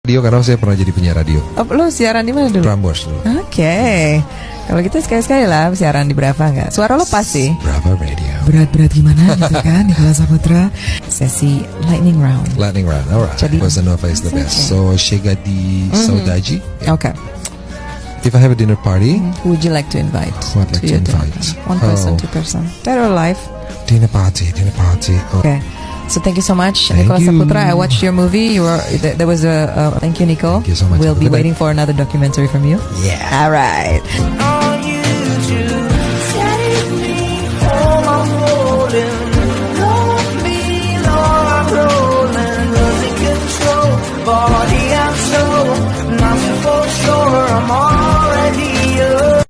radio karena saya pernah jadi penyiar radio. Oh, lo siaran di mana dulu? Prambors dulu. Oke. Kalau gitu sekali-sekali lah siaran di berapa enggak? Suara lo pas sih. Brava Radio. Berat-berat gimana gitu kan, Nicola Saputra. Sesi lightning round. Lightning round, alright. Jadi, Bossa Nova is the best. So, chega di saudade. Okay. If I have a dinner party, Who would you like to invite? Who I'd like to your dinner invite? party? One person, two person. Dead or alive? dinner party. Oh. Okay. So thank you so much, Thank Nicola you. Saputra. I watched your movie. There was a thank you, Nico. Thank you so much. We'll be Good night. waiting for another documentary from you. Yeah. All right.